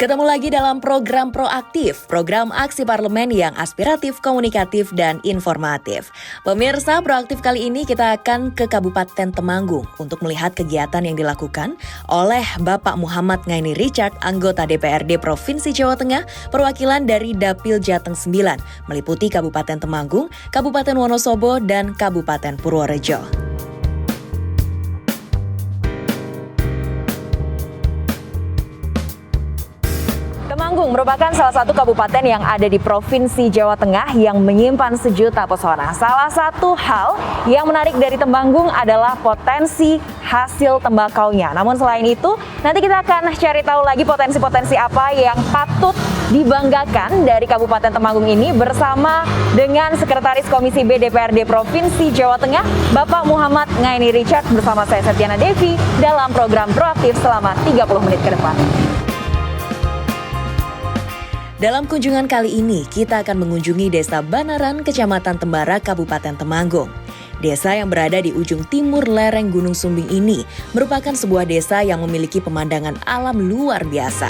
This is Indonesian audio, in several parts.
Ketemu lagi dalam program Proaktif, program aksi parlemen yang aspiratif, komunikatif, dan informatif. Pemirsa, Proaktif kali ini kita akan ke Kabupaten Temanggung untuk melihat kegiatan yang dilakukan oleh Bapak Muhammad Ngaini Richard, anggota DPRD Provinsi Jawa Tengah, perwakilan dari Dapil Jateng 9, meliputi Kabupaten Temanggung, Kabupaten Wonosobo, dan Kabupaten Purworejo. Temanggung merupakan salah satu kabupaten yang ada di Provinsi Jawa Tengah yang menyimpan sejuta pesona. Salah satu hal yang menarik dari Temanggung adalah potensi hasil tembakaunya. Namun selain itu, nanti kita akan cari tahu lagi potensi-potensi apa yang patut dibanggakan dari Kabupaten Temanggung ini bersama dengan Sekretaris Komisi B DPRD Provinsi Jawa Tengah, Bapak Muhammad Ngaini Richard, bersama saya Septiana Devi dalam program Proaktif selama 30 menit ke depan. Dalam kunjungan kali ini, kita akan mengunjungi Desa Banaran, Kecamatan Tembara, Kabupaten Temanggung. Desa yang berada di ujung timur lereng Gunung Sumbing ini merupakan sebuah desa yang memiliki pemandangan alam luar biasa.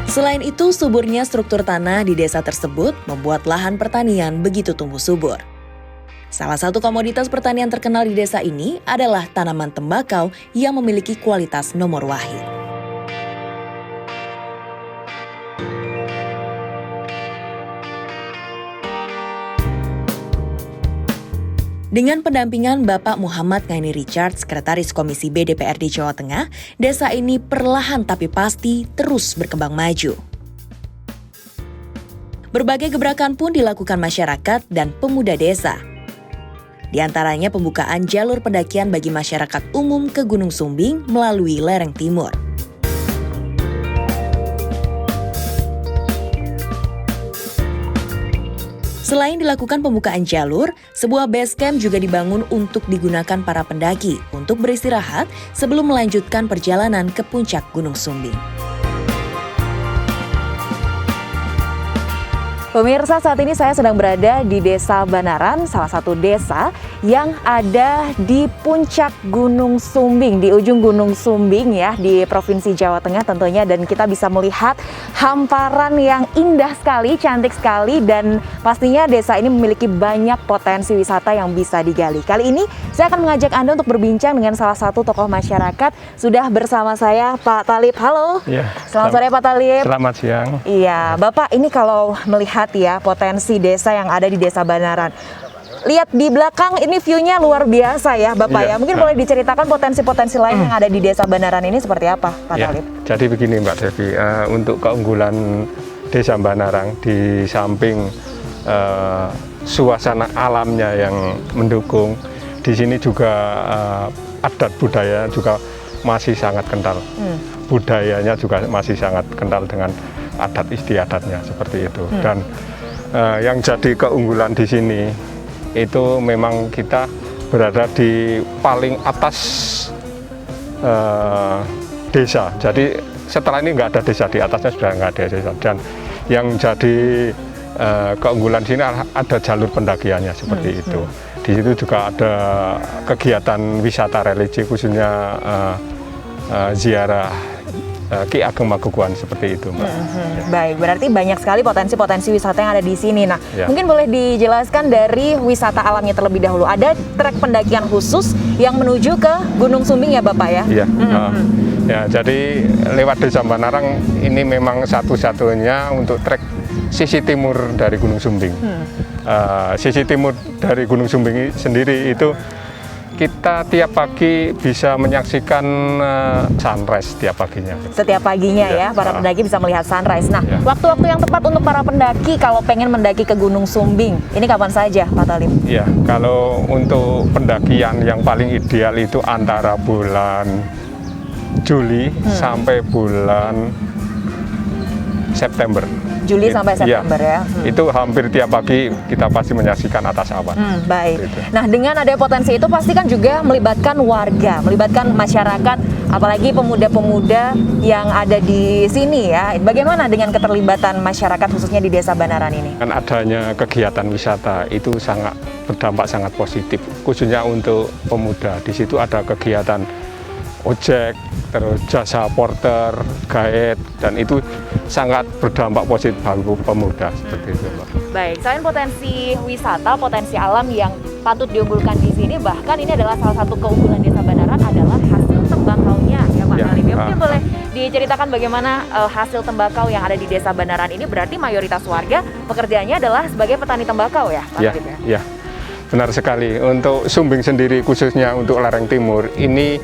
Selain itu, suburnya struktur tanah di desa tersebut membuat lahan pertanian begitu tumbuh subur. Salah satu komoditas pertanian terkenal di desa ini adalah tanaman tembakau yang memiliki kualitas nomor wahid. Dengan pendampingan Bapak Muhammad Ngaini Richard, Sekretaris Komisi B DPRD Jawa Tengah, desa ini perlahan tapi pasti terus berkembang maju. Berbagai gebrakan pun dilakukan masyarakat dan pemuda desa. Di antaranya pembukaan jalur pendakian bagi masyarakat umum ke Gunung Sumbing melalui lereng timur. Selain dilakukan pembukaan jalur, sebuah base camp juga dibangun untuk digunakan para pendaki untuk beristirahat sebelum melanjutkan perjalanan ke puncak Gunung Sumbing. Pemirsa, saat ini saya sedang berada di Desa Banaran, salah satu desa yang ada di puncak Gunung Sumbing, di ujung Gunung Sumbing ya, di Provinsi Jawa Tengah tentunya. Dan kita bisa melihat hamparan yang indah sekali, cantik sekali, dan pastinya desa ini memiliki banyak potensi wisata yang bisa digali. Kali ini saya akan mengajak Anda untuk berbincang dengan salah satu tokoh masyarakat. Sudah bersama saya Pak Talib. Halo. Ya, selamat sore Pak Talib. Selamat siang. Iya, Bapak, ini kalau melihat ya potensi desa yang ada di Desa Banaran. Lihat di belakang ini view-nya luar biasa ya Bapak ya. Mungkin boleh diceritakan potensi-potensi lain yang ada di Desa Banaran ini seperti apa Pak Talib? Jadi begini Mbak Devi, untuk keunggulan Desa Banaran di samping suasana alamnya yang mendukung, di sini juga adat budaya juga masih sangat kental. Budayanya juga masih sangat kental dengan adat istiadatnya seperti itu. Dan yang jadi keunggulan di sini itu memang kita berada di paling atas desa. Jadi setelah ini nggak ada desa, di atasnya sudah nggak ada desa. Dan yang jadi keunggulan di sini ada jalur pendakiannya seperti itu. Di situ juga ada kegiatan wisata religi, khususnya ziarah Ki Ageng Magukuhan seperti itu, Mbak. Baik, berarti banyak sekali potensi-potensi wisata yang ada di sini. Nah, mungkin boleh dijelaskan dari wisata alamnya terlebih dahulu. Ada trek pendakian khusus yang menuju ke Gunung Sumbing ya, Bapak ya? Iya. Ya, jadi lewat Desa Banaran ini memang satu-satunya untuk trek sisi timur dari Gunung Sumbing. Sisi timur dari Gunung Sumbing sendiri itu kita tiap pagi bisa menyaksikan sunrise tiap paginya. Setiap paginya ya, para pendaki bisa melihat sunrise. Nah, waktu-waktu yang tepat untuk para pendaki kalau pengen mendaki ke Gunung Sumbing, ini kapan saja Pak Talib? Iya, kalau untuk pendakian yang paling ideal itu antara bulan Juli sampai bulan September. Juli sampai September ya. Itu hampir tiap pagi kita pasti menyaksikan atas awan. Baik. Gitu. Nah, dengan ada potensi itu pasti kan juga melibatkan warga, melibatkan masyarakat, apalagi pemuda-pemuda yang ada di sini ya. Bagaimana dengan keterlibatan masyarakat khususnya di Desa Banaran ini? Kan adanya kegiatan wisata itu sangat berdampak sangat positif, khususnya untuk pemuda. Di situ ada kegiatan ojek, terus jasa porter, guide, dan itu sangat berdampak positif bagi pemuda seperti itu, Mbak. Baik, selain potensi wisata, potensi alam yang patut diunggulkan di sini, bahkan ini adalah salah satu keunggulan Desa Banaran adalah hasil tembakaunya ya Pak Halim. Ya, mungkin boleh diceritakan bagaimana hasil tembakau yang ada di Desa Banaran ini. Berarti mayoritas warga pekerjaannya adalah sebagai petani tembakau ya Pak Halim ya? Ya, benar sekali. Untuk Sumbing sendiri khususnya untuk lereng timur ini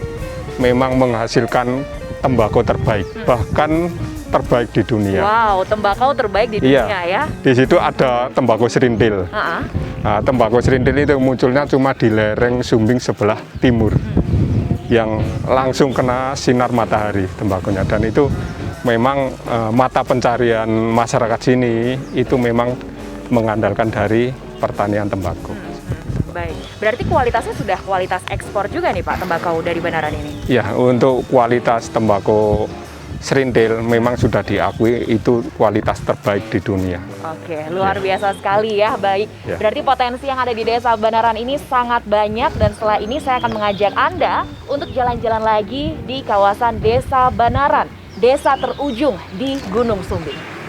memang menghasilkan tembakau terbaik, bahkan terbaik di dunia. Wow, tembakau terbaik di dunia ya? Di situ ada tembakau serintil. Nah, tembakau serintil itu munculnya cuma di lereng Sumbing sebelah timur, yang langsung kena sinar matahari tembakunya, dan itu memang mata pencarian masyarakat sini itu memang mengandalkan dari pertanian tembakau. Baik, berarti kualitasnya sudah kualitas ekspor juga nih Pak, tembakau dari Banaran ini? Ya, untuk kualitas tembakau serintil memang sudah diakui itu kualitas terbaik di dunia. Oke, luar biasa sekali ya. Baik, berarti potensi yang ada di Desa Banaran ini sangat banyak, dan setelah ini saya akan mengajak Anda untuk jalan-jalan lagi di kawasan Desa Banaran, desa terujung di Gunung Sumbing.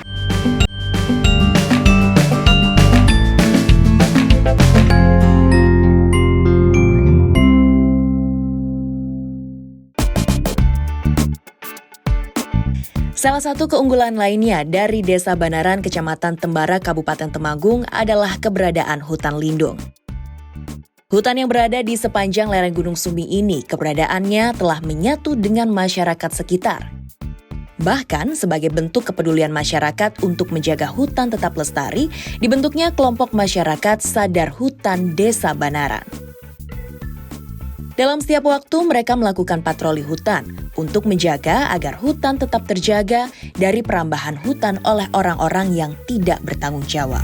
Salah satu keunggulan lainnya dari Desa Banaran, Kecamatan Tembara, Kabupaten Temanggung adalah keberadaan hutan lindung. Hutan yang berada di sepanjang lereng Gunung Sumbing ini, keberadaannya telah menyatu dengan masyarakat sekitar. Bahkan sebagai bentuk kepedulian masyarakat untuk menjaga hutan tetap lestari, dibentuknya kelompok masyarakat Sadar Hutan Desa Banaran. Dalam setiap waktu mereka melakukan patroli hutan untuk menjaga agar hutan tetap terjaga dari perambahan hutan oleh orang-orang yang tidak bertanggung jawab.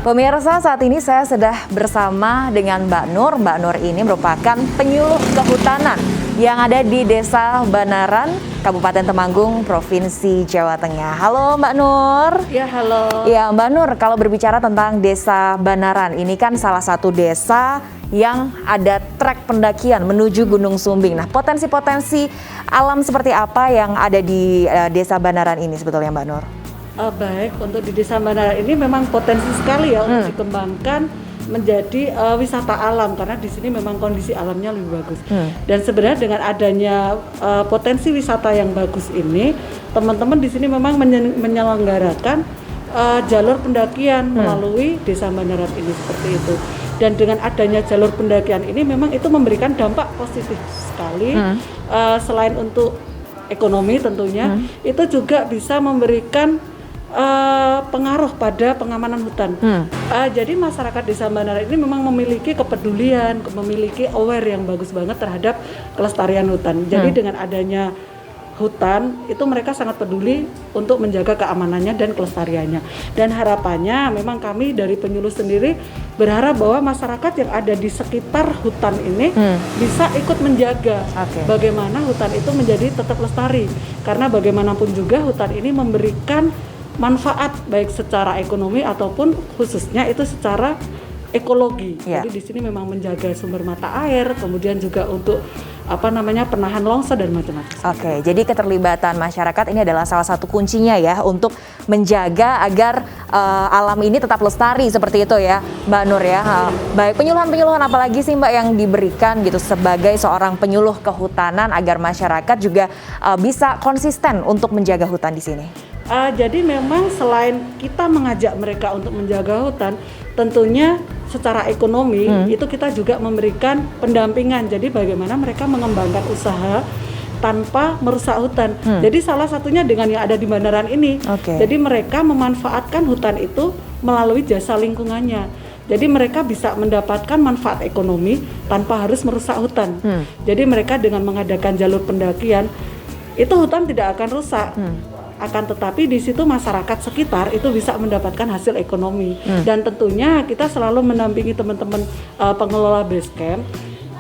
Pemirsa, saat ini saya sudah bersama dengan Mbak Nur. Mbak Nur ini merupakan penyuluh kehutanan yang ada di Desa Banaran, Kabupaten Temanggung, Provinsi Jawa Tengah. Halo Mbak Nur. Ya, halo. Ya Mbak Nur, kalau berbicara tentang Desa Banaran, ini kan salah satu desa yang ada trek pendakian menuju Gunung Sumbing. Nah, potensi-potensi alam seperti apa yang ada di Desa Banaran ini sebetulnya Mbak Nur? Baik, untuk di Desa Banaran ini memang potensi sekali ya untuk dikembangkan menjadi wisata alam, karena di sini memang kondisi alamnya lebih bagus. Dan sebenarnya dengan adanya potensi wisata yang bagus ini, teman-teman di sini memang menyelenggarakan jalur pendakian melalui Desa Banaran ini seperti itu. Dan dengan adanya jalur pendakian ini memang itu memberikan dampak positif sekali. Selain untuk ekonomi tentunya, itu juga bisa memberikan pengaruh pada pengamanan hutan. Jadi masyarakat Desa Banaran ini memang memiliki kepedulian, memiliki aware yang bagus banget terhadap kelestarian hutan. Jadi dengan adanya hutan itu mereka sangat peduli untuk menjaga keamanannya dan kelestariannya. Dan harapannya memang kami dari penyuluh sendiri berharap bahwa masyarakat yang ada di sekitar hutan ini bisa ikut menjaga bagaimana hutan itu menjadi tetap lestari. Karena bagaimanapun juga hutan ini memberikan manfaat baik secara ekonomi ataupun khususnya itu secara ekologi. Jadi di sini memang menjaga sumber mata air, kemudian juga untuk penahan longsor dan macam-macam. Oke, jadi keterlibatan masyarakat ini adalah salah satu kuncinya ya untuk menjaga agar alam ini tetap lestari seperti itu ya, Mbak Nur ya. Baik, penyuluhan-penyuluhan apa lagi sih Mbak yang diberikan gitu sebagai seorang penyuluh kehutanan agar masyarakat juga bisa konsisten untuk menjaga hutan di sini? Jadi memang selain kita mengajak mereka untuk menjaga hutan, tentunya secara ekonomi itu kita juga memberikan pendampingan. Jadi bagaimana mereka mengembangkan usaha tanpa merusak hutan. Jadi salah satunya dengan yang ada di Banaran ini. Jadi mereka memanfaatkan hutan itu melalui jasa lingkungannya. Jadi mereka bisa mendapatkan manfaat ekonomi tanpa harus merusak hutan. Jadi mereka dengan mengadakan jalur pendakian itu hutan tidak akan rusak. Akan tetapi di situ masyarakat sekitar itu bisa mendapatkan hasil ekonomi. Dan tentunya kita selalu mendampingi teman-teman pengelola base camp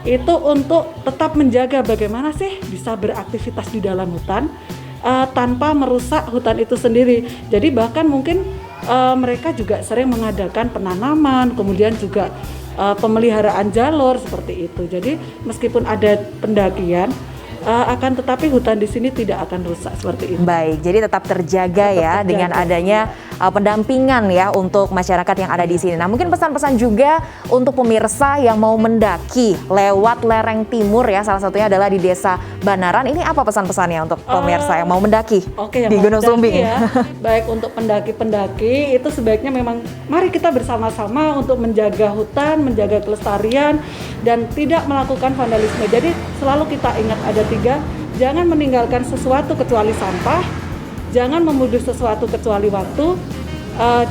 itu untuk tetap menjaga bagaimana sih bisa beraktivitas di dalam hutan tanpa merusak hutan itu sendiri. Jadi bahkan mungkin mereka juga sering mengadakan penanaman, kemudian juga pemeliharaan jalur seperti itu. Jadi meskipun ada pendakian, akan tetapi hutan di sini tidak akan rusak seperti itu. Baik, jadi tetap terjaga ya dengan adanya pendampingan ya untuk masyarakat yang ada di sini. Nah, mungkin pesan-pesan juga untuk pemirsa yang mau mendaki lewat lereng timur ya, salah satunya adalah di Desa Banaran. Ini apa pesan-pesannya untuk pemirsa yang mau mendaki di Gunung Sumbing? Ya. Baik, untuk pendaki-pendaki itu sebaiknya memang mari kita bersama-sama untuk menjaga hutan, menjaga kelestarian dan tidak melakukan vandalisme. Jadi selalu kita ingat ada 3, jangan meninggalkan sesuatu kecuali sampah, jangan menuduh sesuatu kecuali waktu,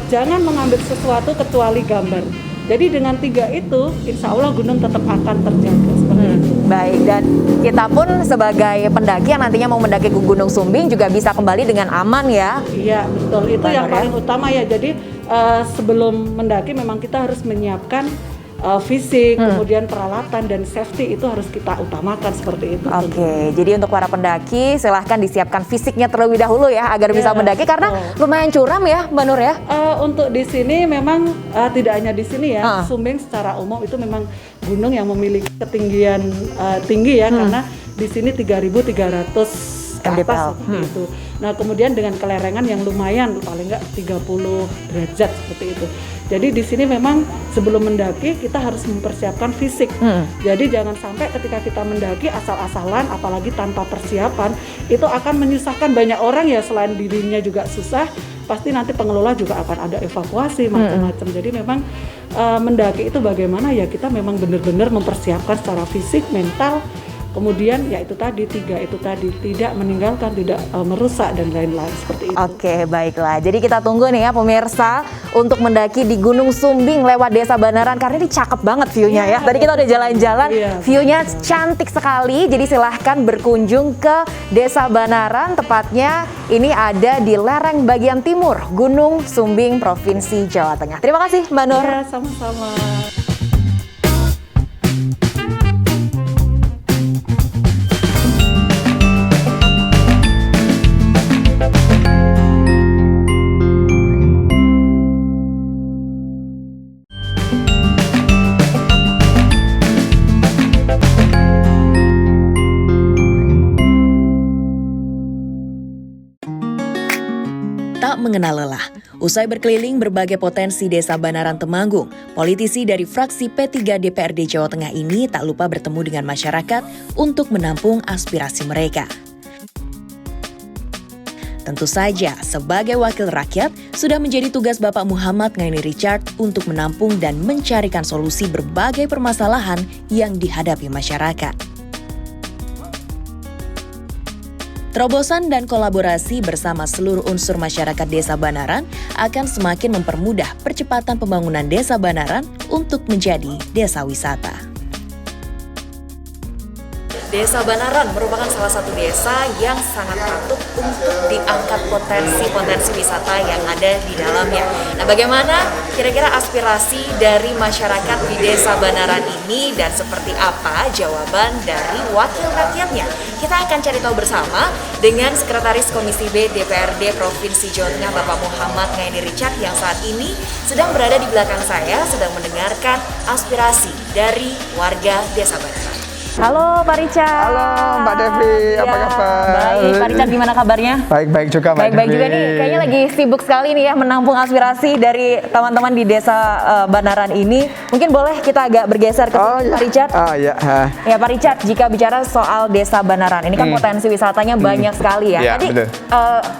jangan mengambil sesuatu kecuali gambar. Jadi dengan 3 itu, insya Allah gunung tetap akan terjaga seperti itu. Baik, dan kita pun sebagai pendaki yang nantinya mau mendaki ke Gunung Sumbing juga bisa kembali dengan aman ya. Iya, betul. Itu yang paling utama ya. Jadi sebelum mendaki memang kita harus menyiapkan fisik, kemudian peralatan dan safety itu harus kita utamakan seperti itu. Oke, jadi untuk para pendaki silahkan disiapkan fisiknya terlebih dahulu ya agar bisa mendaki karena lumayan curam ya, Mbak Nur ya. Untuk di sini memang tidak hanya di sini ya, Sumbing secara umum itu memang gunung yang memiliki ketinggian tinggi ya, karena di sini 3.300 ke atas seperti itu. Nah, kemudian dengan kelerengan yang lumayan paling enggak 30 derajat seperti itu. Jadi di sini memang sebelum mendaki kita harus mempersiapkan fisik. Jadi jangan sampai ketika kita mendaki asal-asalan, apalagi tanpa persiapan, itu akan menyusahkan banyak orang ya. Selain dirinya juga susah, pasti nanti pengelola juga akan ada evakuasi macam-macam. Jadi memang mendaki itu bagaimana ya, kita memang benar-benar mempersiapkan secara fisik, mental. Kemudian ya itu tadi 3 itu tadi, tidak meninggalkan, tidak merusak dan lain-lain seperti itu. Oke, baiklah. Jadi kita tunggu nih ya pemirsa untuk mendaki di Gunung Sumbing lewat Desa Banaran karena ini cakep banget view-nya ya. Tadi kita udah jalan-jalan, view-nya cantik sekali. Jadi silahkan berkunjung ke Desa Banaran, tepatnya ini ada di lereng bagian timur Gunung Sumbing, Provinsi Jawa Tengah. Terima kasih Mbak Nur. Ya, sama-sama. Tak mengenal lelah, usai berkeliling berbagai potensi Desa Banaran Temanggung, politisi dari fraksi P3 DPRD Jawa Tengah ini tak lupa bertemu dengan masyarakat untuk menampung aspirasi mereka. Tentu saja, sebagai wakil rakyat, sudah menjadi tugas Bapak Muhammad Ngaini Richard untuk menampung dan mencarikan solusi berbagai permasalahan yang dihadapi masyarakat. Terobosan dan kolaborasi bersama seluruh unsur masyarakat Desa Banaran akan semakin mempermudah percepatan pembangunan Desa Banaran untuk menjadi desa wisata. Desa Banaran merupakan salah satu desa yang sangat patut untuk diangkat potensi-potensi wisata yang ada di dalamnya. Nah, bagaimana kira-kira aspirasi dari masyarakat di Desa Banaran ini dan seperti apa jawaban dari wakil rakyatnya? Kita akan cari tahu bersama dengan Sekretaris Komisi B DPRD Provinsi Jawa Tengah Bapak Muhammad Ngaini Richard yang saat ini sedang berada di belakang saya, sedang mendengarkan aspirasi dari warga Desa Banaran. Halo Pak Richard. Halo Mbak Devi, apa kabar? Baik, Pak Richard gimana kabarnya? Baik-baik juga Mbak Baik-baik Devi. juga nih, kayaknya lagi sibuk sekali nih ya menampung aspirasi dari teman-teman di Desa Banaran ini. Mungkin boleh kita agak bergeser ke Pak Richard? Ya Pak Richard, jika bicara soal Desa Banaran, ini kan potensi wisatanya banyak sekali ya. Jadi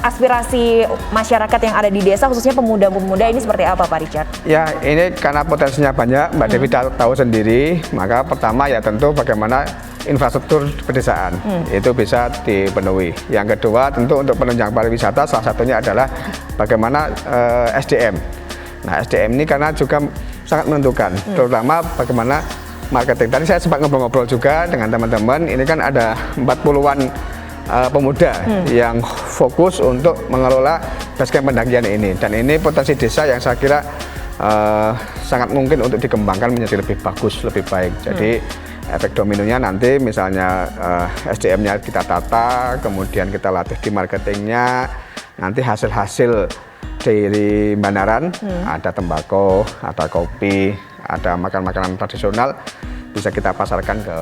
aspirasi masyarakat yang ada di desa, khususnya pemuda-pemuda ini seperti apa Pak Richard? Ya, ini karena potensinya banyak, Mbak Devi tahu sendiri, maka pertama ya tentu bagaimana infrastruktur pedesaan itu bisa dipenuhi. Yang kedua tentu untuk penunjang pariwisata salah satunya adalah bagaimana SDM. Nah, SDM ini karena juga sangat menentukan, terutama bagaimana marketing. Tadi saya sempat ngobrol-ngobrol juga dengan teman-teman, ini kan ada 40-an pemuda yang fokus untuk mengelola basecamp pendakian ini, dan ini potensi desa yang saya kira sangat mungkin untuk dikembangkan menjadi lebih bagus, lebih baik. Jadi efek dominonya nanti misalnya SDM-nya kita tata, kemudian kita latih di marketingnya, nanti hasil-hasil dari Banaran ada tembakau, ada kopi, ada makanan-makanan tradisional bisa kita pasarkan ke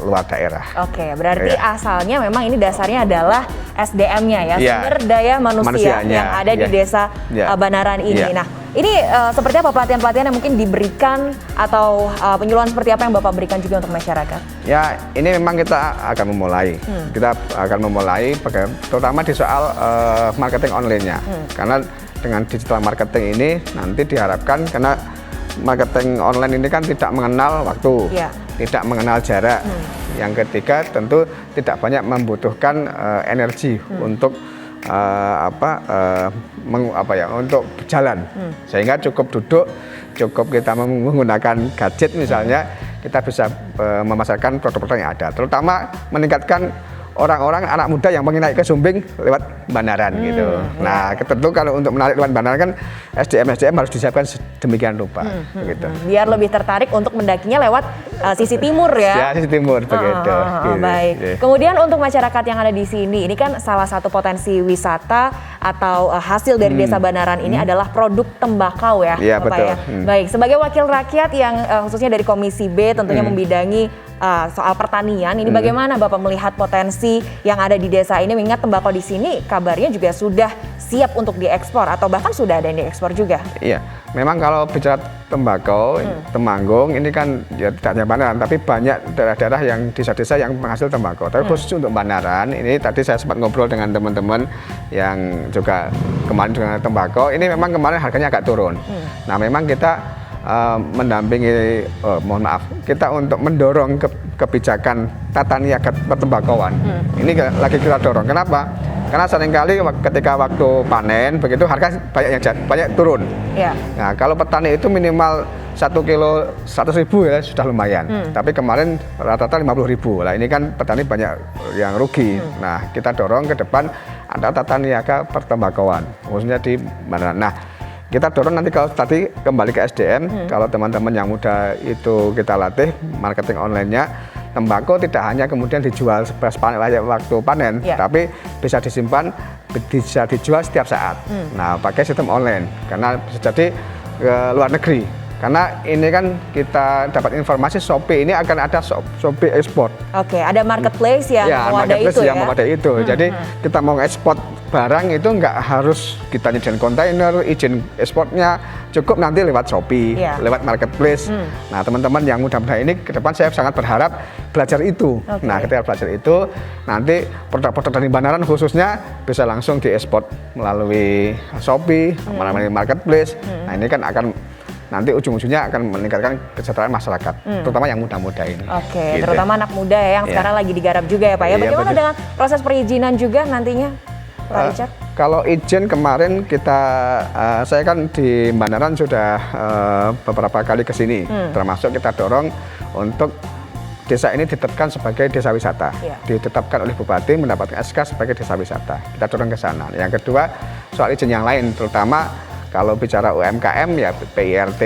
luar daerah. Oke, berarti asalnya memang ini dasarnya adalah SDM-nya ya, sumber daya manusia yang ada di desa Banaran ini. Nah, ini seperti apa pelatihan-pelatihan yang mungkin diberikan atau penyuluhan seperti apa yang Bapak berikan juga untuk masyarakat? Ya, ini memang kita akan memulai. Kita akan memulai terutama di soal marketing online-nya. Karena dengan digital marketing ini nanti diharapkan, karena marketing online ini kan tidak mengenal waktu, tidak mengenal jarak. Yang ketiga tentu tidak banyak membutuhkan energi untuk untuk berjalan, sehingga cukup duduk, cukup kita menggunakan gadget misalnya, kita bisa memasarkan produk-produk yang ada, terutama meningkatkan orang-orang anak muda yang pengen naik ke Sumbing lewat Banaran gitu. Nah, tentu kalau untuk menarik lewat Banaran kan SDM harus disiapkan sedemikian rupa begitu. Biar lebih tertarik untuk mendakinya lewat sisi timur ya. Ya, sisi timur begitu. Gitu. Baik. Kemudian untuk masyarakat yang ada di sini, ini kan salah satu potensi wisata atau hasil dari Desa Banaran ini adalah produk tembakau ya, Bapak betul. ya. Baik, sebagai wakil rakyat yang khususnya dari Komisi B tentunya membidangi soal pertanian, ini bagaimana Bapak melihat potensi yang ada di desa ini, mengingat tembakau di sini kabarnya juga sudah siap untuk diekspor atau bahkan sudah ada yang diekspor juga? Iya, memang kalau bicara tembakau, Temanggung ini kan ya tidak hanya Banaran, tapi banyak daerah-daerah yang desa-desa yang menghasil tembakau. Tapi khusus untuk Banaran, ini tadi saya sempat ngobrol dengan teman-teman yang juga kemarin dengan tembakau, ini memang kemarin harganya agak turun. Nah, memang kita mendampingi, kita untuk mendorong kebijakan tata niaga pertembakauan. Ini lagi kita dorong. Kenapa? Karena seringkali ketika waktu panen begitu harga banyak turun. Nah, kalau petani itu minimal 1 kilo 100.000 ya sudah lumayan. Tapi kemarin rata-rata 50.000. Nah, ini kan petani banyak yang rugi. Nah, kita dorong ke depan ada tata niaga pertembakauan, khususnya di Banaran. Nah, kita dorong nanti kalau tadi kembali ke SDM, kalau teman-teman yang muda itu kita latih marketing online-nya, tembakau tidak hanya kemudian dijual waktu panen, tapi bisa disimpan, bisa dijual setiap saat. Nah, pakai sistem online, karena bisa jadi ke luar negeri. Karena ini kan kita dapat informasi Shopee ini akan ada Shopee ekspor. Oke, ada marketplace yang mewadai itu ya? Mewadai itu. Jadi kita mau ekspor barang itu nggak harus kita nyediain kontainer, izin ekspornya cukup nanti lewat Shopee, lewat marketplace. Nah, teman-teman yang muda-muda ini ke depan saya sangat berharap belajar itu. Nah, ketika belajar itu nanti produk-produk dari Banaran khususnya bisa langsung diekspor melalui Shopee, melalui marketplace. Nah, ini kan akan nanti ujung-ujungnya akan meningkatkan kesejahteraan masyarakat, terutama yang muda-muda ini. Oke, gitu. Terutama anak muda ya, yang sekarang lagi digarap juga ya Pak ya. Bagaimana dengan proses perizinan juga nantinya, Pak Richard? Kalau izin kemarin saya kan di Banaran sudah beberapa kali ke sini, termasuk kita dorong untuk desa ini ditetapkan sebagai desa wisata. Ditetapkan oleh Bupati mendapatkan SK sebagai desa wisata. Kita dorong ke sana. Yang kedua, soal izin yang lain, terutama kalau bicara UMKM ya PIRT,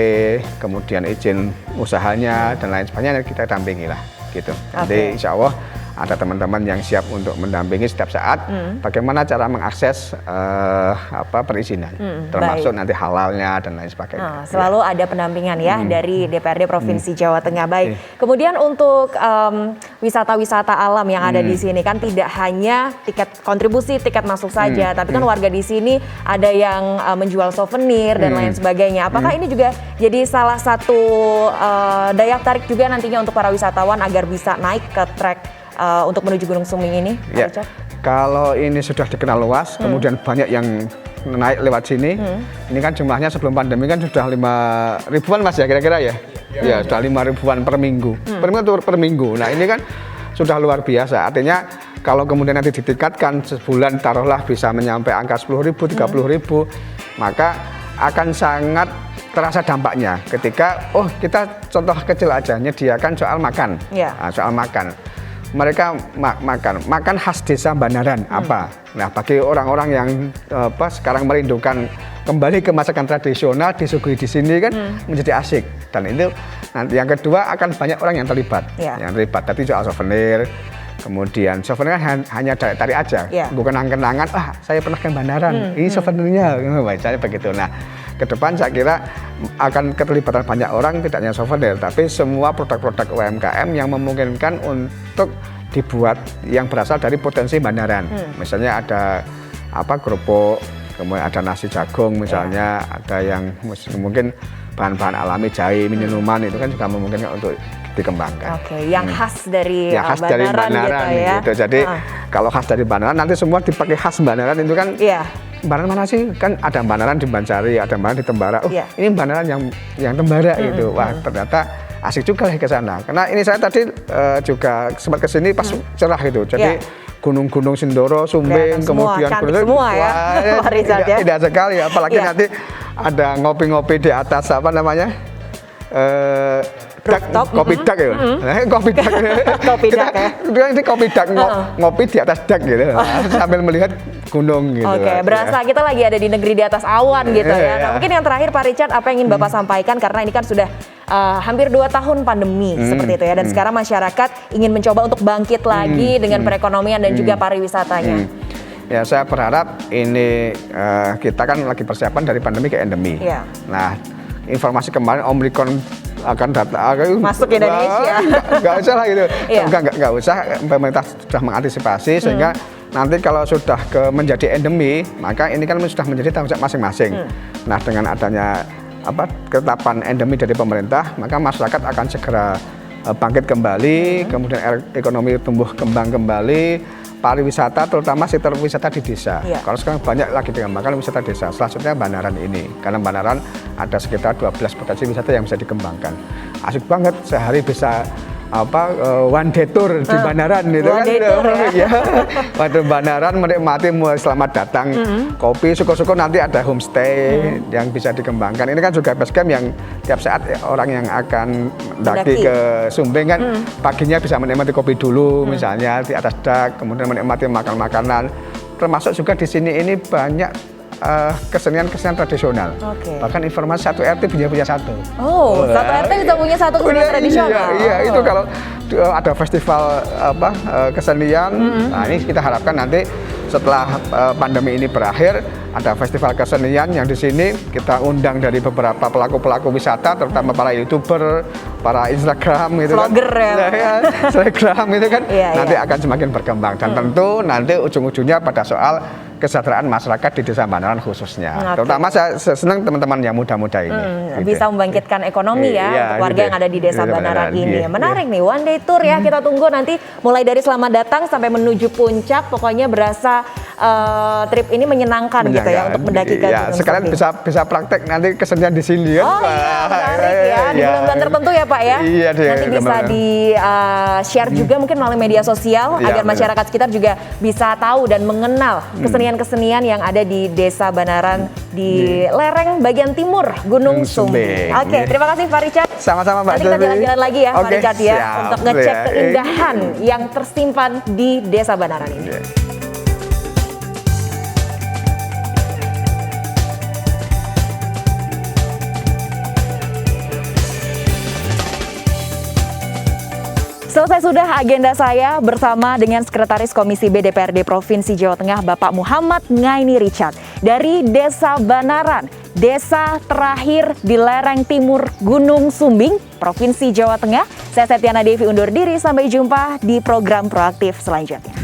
kemudian izin usahanya dan lain sebagainya kita dampingi lah gitu. Jadi insya Allah ada teman-teman yang siap untuk mendampingi setiap saat bagaimana cara mengakses perizinan, termasuk nanti halalnya dan lain sebagainya. Selalu ada pendampingan ya dari DPRD Provinsi Jawa Tengah. Baik. Kemudian untuk wisata-wisata alam yang ada di sini kan tidak hanya kontribusi tiket masuk saja, tapi kan warga di sini ada yang menjual souvenir dan lain sebagainya. Apakah ini juga jadi salah satu daya tarik juga nantinya untuk para wisatawan agar bisa naik ke trek untuk menuju Gunung Sumbing ini, Pak Richard? Kalau ini sudah dikenal luas, kemudian banyak yang naik lewat sini, ini kan jumlahnya sebelum pandemi kan sudah 5.000-an Mas ya kira-kira ya? Ya, sudah 5.000-an per minggu. Per minggu. Nah, ini kan sudah luar biasa. Artinya kalau kemudian nanti ditingkatkan sebulan taruhlah bisa menyampai angka 10.000, 30.000, maka akan sangat terasa dampaknya ketika kita contoh kecil aja nyediakan soal makan. Soal makan. mereka makan khas desa Banaran apa. Nah, bagi orang-orang yang sekarang merindukan kembali ke masakan tradisional disuguhi di sini kan menjadi asik. Dan itu nanti yang kedua akan banyak orang yang terlibat. Tadi soal souvenir. Kemudian souvenir kan hanya tarik aja, bukan kenangan. Saya pernah ke Banaran, ini souvenirnya, misalnya begitu. Nah, ke depan saya kira akan keterlibatan banyak orang, tidak hanya souvenir, tapi semua produk-produk UMKM yang memungkinkan untuk dibuat yang berasal dari potensi Banaran. Misalnya ada kerupuk, kemudian ada nasi jagung misalnya, ada yang mungkin bahan-bahan alami, jahe, minuman itu kan juga memungkinkan untuk dikembangkan. Oke, yang khas dari Banaran gitu ya. Gitu. Jadi kalau khas dari Banaran nanti semua dipakai khas Banaran itu kan. Banaran mana sih? Kan ada Banaran di Bancari, ada Banaran di Tembara. Ini Banaran yang Tembara gitu. Wah, ternyata asik juga ke sana. Karena ini saya tadi juga sempat ke sini pas cerah gitu. Jadi gunung-gunung Sindoro, Sumbing, kemudian gunung semua ya. Tidak sekali, apalagi nanti ada ngopi-ngopi di atas apa namanya? Kopi dak ya, kopi dak. Kopi dak ya. Ini kopi dak ngopi di atas dak gitu, sambil melihat gunung gitu. Oke, berasa kita lagi ada di negeri di atas awan gitu ya. Nah, mungkin yang terakhir Pak Richard, apa yang ingin Bapak sampaikan karena ini kan sudah hampir 2 tahun pandemi seperti itu ya, dan sekarang masyarakat ingin mencoba untuk bangkit lagi dengan perekonomian dan juga pariwisatanya. Ya, saya berharap ini kita kan lagi persiapan dari pandemi ke endemi. Nah, informasi kemarin Omikron akan datang masuk Indonesia. Nggak usah lah gitu. Nggak usah, pemerintah sudah mengantisipasi sehingga nanti kalau sudah menjadi endemi, maka ini kan sudah menjadi tanggung jawab masing-masing. Nah, dengan adanya ketetapan endemi dari pemerintah, maka masyarakat akan segera bangkit kembali, kemudian ekonomi tumbuh kembang kembali. Pariwisata, terutama sektor wisata di desa. Kalau sekarang banyak lagi dikembangkan wisata desa. Selanjutnya Banaran ini, karena Banaran ada sekitar 12 potensi wisata yang bisa dikembangkan. Asik banget, sehari bisa one day tour di Banaran gitu kan. Pada Banaran menikmati selamat datang, kopi, syukur-syukur nanti ada homestay yang bisa dikembangkan. Ini kan juga base camp yang tiap saat orang yang akan mendaki ke Sumbing kan paginya bisa menikmati kopi dulu misalnya di atas dak, kemudian menikmati makan-makanan. Termasuk juga di sini ini banyak kesenian-kesenian tradisional. Bahkan informasi satu RT punya satu. Satu RT bisa punya satu kesenian tradisional. Iya, itu kalau ada festival kesenian. Nah, ini kita harapkan nanti setelah pandemi ini berakhir ada festival kesenian yang di sini kita undang dari beberapa pelaku-pelaku wisata, terutama para YouTuber, para Instagram gitu vlogger kan. Instagram itu kan nanti akan semakin berkembang dan tentu nanti ujung-ujungnya pada soal kesejahteraan masyarakat di Desa Banaran khususnya. Terutama saya senang teman-teman yang muda-muda ini. Bisa membangkitkan ekonomi ya untuk warga yang ada di Desa Banaran ini. Menarik nih, one day tour ya. Kita tunggu nanti mulai dari selamat datang sampai menuju puncak. Pokoknya berasa trip ini menyenangkan gitu ya untuk mendaki ke Gunung sekalian Sumbing. bisa praktek nanti kesenian di sini ya. Menarik ya. Di bulan-bulan tertentu ya Pak ya. Nanti bisa di-share juga mungkin melalui media sosial agar masyarakat sekitar juga bisa tahu dan mengenal kesenian yang ada di Desa Banaran di lereng bagian timur Gunung Sumbing. Oke, terima kasih Pak Richard. Sama-sama Mbak. Nanti kita jalan-jalan lagi ya Pak Richard ya untuk ngecek keindahan yang tersimpan di Desa Banaran ini. Selesai sudah agenda saya bersama dengan Sekretaris Komisi B DPRD Provinsi Jawa Tengah Bapak Muhammad Ngaini Richard dari Desa Banaran, desa terakhir di lereng timur Gunung Sumbing, Provinsi Jawa Tengah. Saya Septiana Devi undur diri, sampai jumpa di program Proaktif selanjutnya.